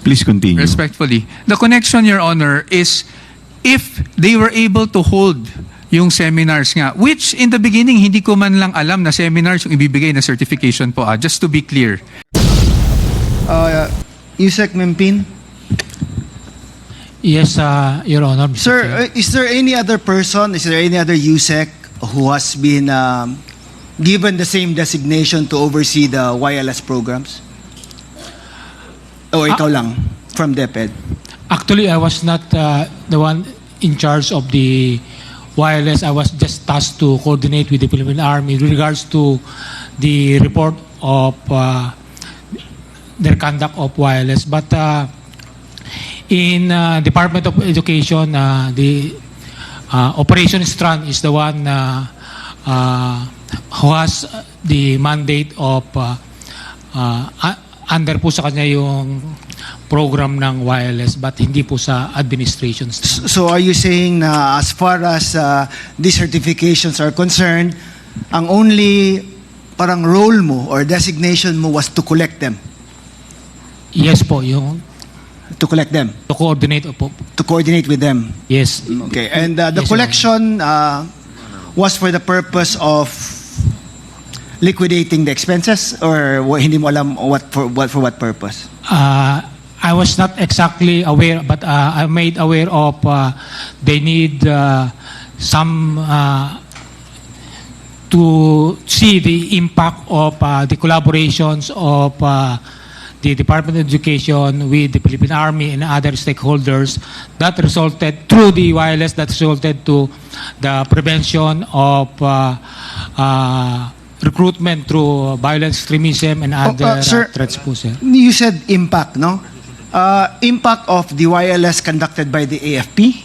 Please continue. Respectfully. The connection, Your Honor, is if they were able to hold yung seminars nga, which in the beginning, hindi ko man lang alam na seminars yung ibibigay na certification po. Just to be clear. Yusek Mempin? Yes, Your Honor. Mr. Sir, Chair. is there any other person, is there any other Yusek who has been given the same designation to oversee the YLS programs? O ikaw lang, from DepEd? Actually, I was not the one in charge of the wireless. I was just tasked to coordinate with the Philippine Army in regards to the report of their conduct of wireless. But in Department of Education, the Operation Strand is the one who has the mandate of under po sa kanya yung program ng wireless, but hindi po sa administration. So are you saying na as far as these certifications are concerned, ang only parang role mo or designation mo was to collect them? Yes po, yung To collect them? to coordinate po. To coordinate with them? Yes. Okay, and the Yes, Your collection was for the purpose of liquidating the expenses, or hindi mo alam for what purpose? I was not exactly aware, but I'm made aware of they need some to see the impact of the collaborations of the Department of Education with the Philippine Army and other stakeholders that resulted through the wireless, that resulted to the prevention of recruitment through violent extremism and other sir, threats po, sir. You said impact, no? Impact of the YLS conducted by the AFP?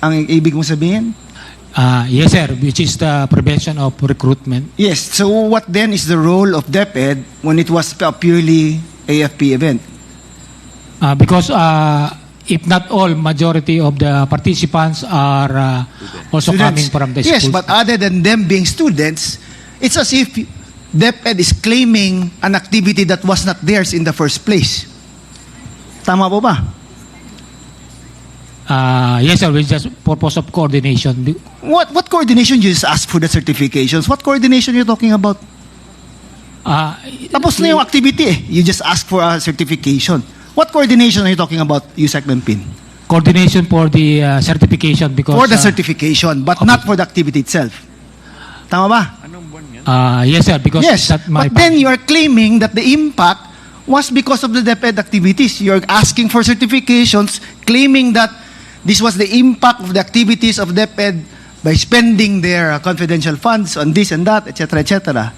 Ang ibig mo sabihin? Yes, sir, which is the prevention of recruitment. Yes. So what then is the role of DepEd when it was a purely AFP event? Because if not all, majority of the participants are also Students. coming from the Yes, schools. but other than them being students, it's as if DepEd is claiming an activity that was not theirs in the first place. Tama po ba? Yes, sir, with just purpose of coordination. What coordination? You just ask for the certifications. What coordination are you talking about? Tapos na yung activity eh. You just ask for a certification. What coordination are you talking about, Yusek Mempin? Coordination for the certification because... For the certification, but okay. not for the activity itself. Tama ba? Yes, sir, because Yes, that's my but then you are claiming that the impact was because of the DepEd activities. You're asking for certifications, claiming that this was the impact of the activities of DepEd by spending their confidential funds on this and that, etc., etc.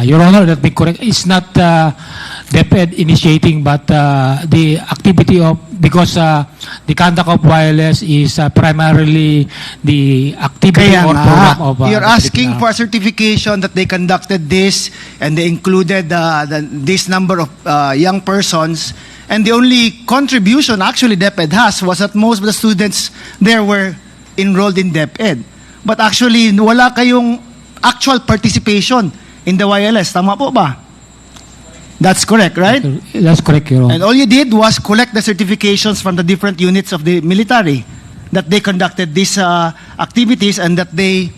Your Honor, that be correct. It's not DepEd initiating, but the activity of, because the conduct of wireless is primarily the activity Kaya or nga, program of... you're asking for a certification that they conducted this and they included this number of young persons, and the only contribution actually DepEd has was that most of the students there were enrolled in DepEd. But actually, wala kayong actual participation in the YLS. Tama po ba? That's correct, right? That's correct, Your Honor. And all you did was collect the certifications from the different units of the military that they conducted these activities and that they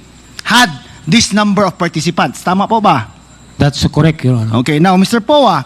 had this number of participants. Tama po ba? That's correct, Your Honor. Okay, now Mr. POA,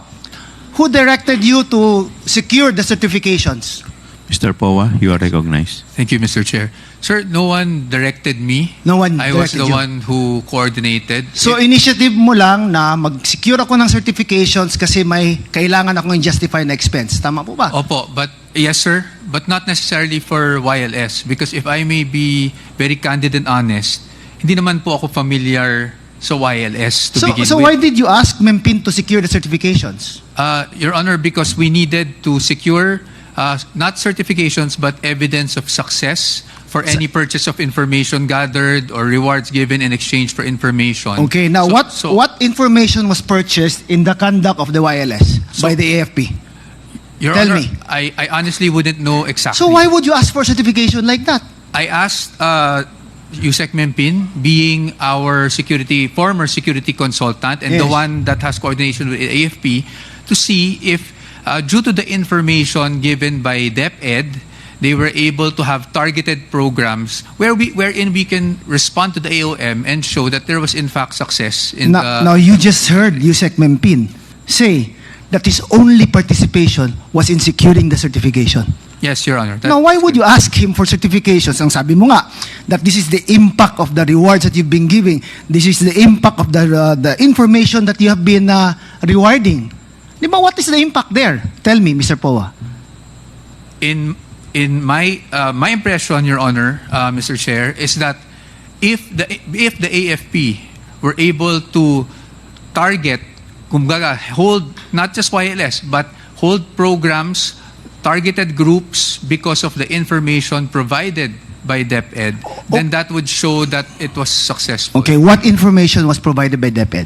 who directed you to secure the certifications? Mr. POA, you are recognized. Thank you, Mr. Chair. Sir, no one directed me. No one I was directed the you. one who coordinated. So initiative mo lang na mag-secure ako ng certifications kasi may kailangan akong justify na expense. Tama po ba? Opo, but yes, sir, but not necessarily for YLS, because if I may be very candid and honest, hindi naman po ako familiar sa YLS to begin So with. why did you ask Mempin to secure the certifications? Your Honor, because we needed to secure not certifications but evidence of success for any purchase of information gathered or rewards given in exchange for information. Okay, now what information was purchased in the conduct of the YLS by the AFP? Your Tell Honor, me. I honestly wouldn't know exactly. So why would you ask for certification like that? I asked Yusek Mempin, being our former security consultant and the Yes. one that has coordination with AFP, to see if due to the information given by DepEd, they were able to have targeted programs wherein we can respond to the AOM and show that there was in fact success in Now you just heard Yusek Mempin say that his only participation was in securing the certification. Yes, Your Honor. Now, why would you ask him for certifications? Ang sabi mo nga, that this is the impact of the rewards that you've been giving. This is the impact of the information that you have been rewarding. Di ba, what is the impact there? Tell me, Mr. Poa. In my my impression, Your Honor, Mr. Chair, is that if the AFP were able to target, kumbaga, hold not just YLS but hold programs, targeted groups because of the information provided by DepEd, then that would show that it was successful. Okay, what information was provided by DepEd?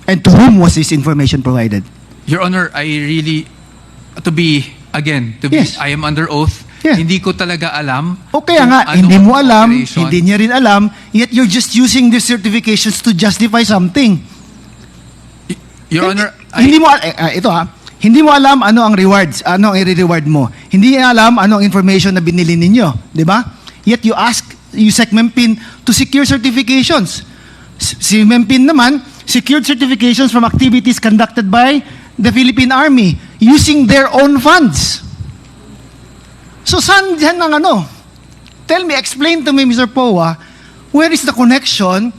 And to whom was this information provided? Your Honor, I really, Yes. I am under oath. Yeah. Hindi ko talaga alam. Okay kung nga, anong hindi mo alam, operation. hindi niya rin alam, yet you're just using these certifications to justify something. Your Honor, Hindi mo, ito hindi mo alam ano ang rewards, ano ang i-reward mo. Hindi niya alam ano ang information na binili ninyo. Di ba? Yet you ask Yusek Mempin to secure certifications. Si Mempin naman, secured certifications from activities conducted by the Philippine Army using their own funds. So saan dyan ang ano? Tell me, explain to me, Mr. Poa, where is the connection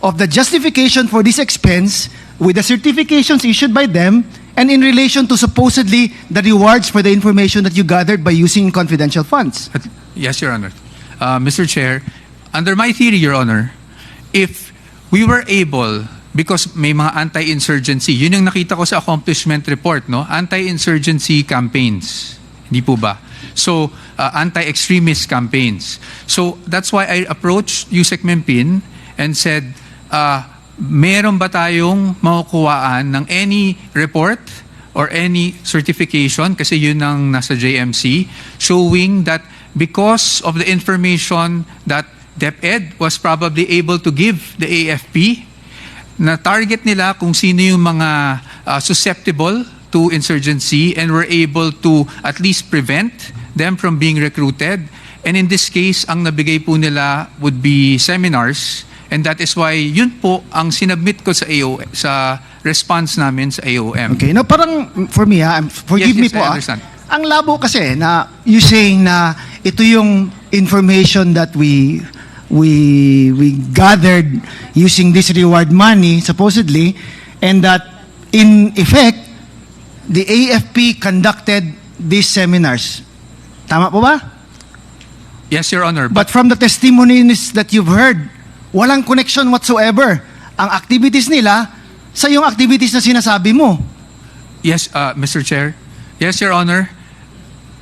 of the justification for this expense with the certifications issued by them and in relation to supposedly the rewards for the information that you gathered by using confidential funds? Yes, Your Honor. Mr. Chair, under my theory, Your Honor, if we were able, because may mga anti-insurgency, yun yung nakita ko sa accomplishment report, no? Anti-insurgency campaigns. Hindi po ba? So, anti-extremist campaigns. So, that's why I approached Yusek Mempin and said, meron ba tayong makukuhaan ng any report or any certification, kasi yun ang nasa JMC, showing that because of the information that DepEd was probably able to give the AFP, na target nila kung sino yung mga susceptible to insurgency and were able to at least prevent them from being recruited. And in this case, ang nabigay po nila would be seminars. And that is why yun po ang sinubmit ko sa AOM, sa response namin sa AOM. Okay, now parang for me forgive me Yes, po I understand. Ang labo kasi na you saying na ito yung information that we gathered using this reward money supposedly, and that in effect the AFP conducted these seminars. Tama po ba? Yes, Your Honor. But from the testimonies that you've heard, walang connection whatsoever ang activities nila sa yung activities na sinasabi mo. Yes, Mr. Chair. Yes, Your Honor.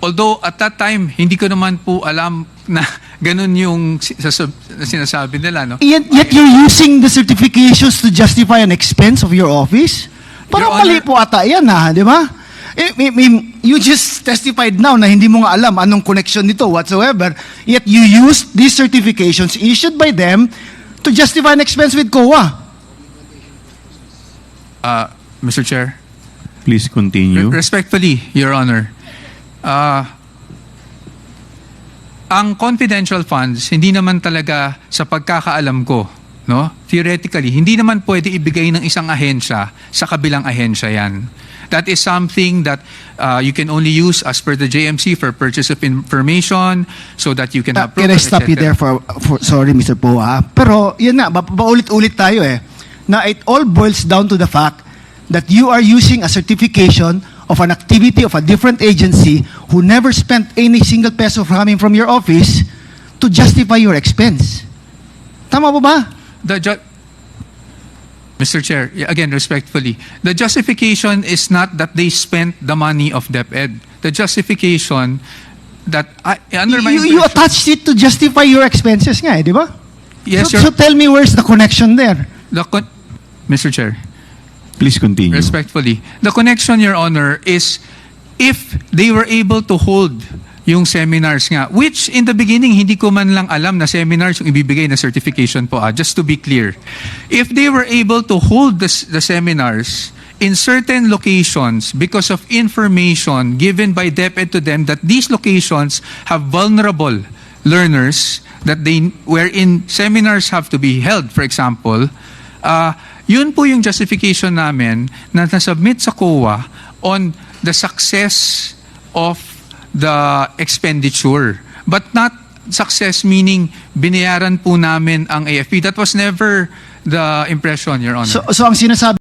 Although at that time, hindi ko naman po alam na ganun yung sinasabi nila, no? Yet you're using the certifications to justify an expense of your office? Parang Your Honor, mali po ata yan, di ba? You just testified now na hindi mo nga alam anong connection nito whatsoever, yet you used these certifications issued by them to justify an expense with COA. Mr. Chair. Please continue. Respectfully, Your Honor. Ang confidential funds, hindi naman talaga sa pagkakaalam ko, no? Theoretically, hindi naman pwede ibigay ng isang ahensya sa kabilang ahensya yan. That is something that you can only use as per the JMC for purchase of information so that you can have Can I programs, stop you etc. there for sorry, Mr. Poa. Pero yan na, paulit-ulit tayo na it all boils down to the fact that you are using a certification of an activity of a different agency who never spent any single peso coming from your office to justify your expense. Tama po ba? Mr. Chair, again, respectfully, the justification is not that they spent the money of DepEd. The justification that, under my You impression- attached it to justify your expenses nga di ba? Yes, So tell me where's the connection there? Mr. Chair, Please continue. respectfully, the connection, Your Honor, is if they were able to hold yung seminars nga, which in the beginning, hindi ko man lang alam na seminars yung ibibigay na certification po, just to be clear. If they were able to hold the seminars in certain locations, because of information given by DepEd to them that these locations have vulnerable learners, that wherein seminars have to be held, for example, yun po yung justification namin na nasubmit sa COA on the success of the expenditure. But not success meaning binayaran po namin ang AFP. That was never the impression, Your Honor. So ang sinasabi